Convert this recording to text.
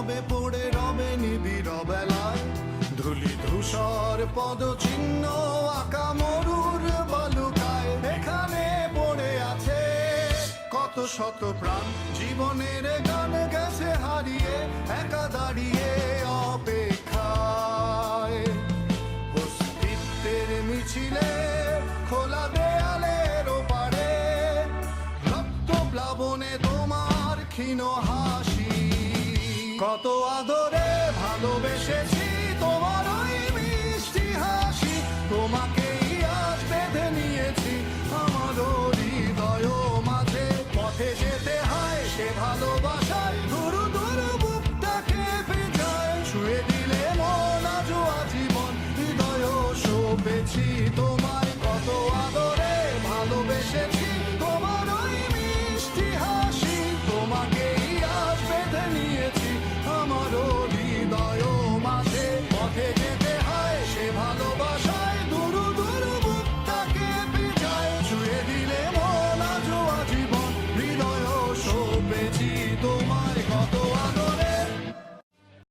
রবে পড়ে রবে নিবিড় বেলায়, ধুলি ধূসর পদচিহ্ন আঁকা মরুর বালুকায়। এখানে পড়ে আছে কত শত প্রাণ, জীবনের গান গেছে হারিয়ে, একা দাঁড়িয়ে অপেক্ষায়। অস্তিত্বের মিছিলে খোলা দেয়ালের ওপারে, রক্ত প্লাবনে তোমার ক্ষীণ হাসি। কত আদরে ভালোবেসেছি তোমার ওই মিষ্টি হাসি, তোমাকেই আজ বেঁধে নিয়েছি আমার হৃদয় মাঝে। পথে যেতে হয় সে ভালোবাসায়, ধরু ধরু বুকটাকে পেঁচায়, ছুঁয়ে দিলে মন আজও আজীবন হৃদয় সপেছি তোমায়। কত আদরে ভালোবেসেছি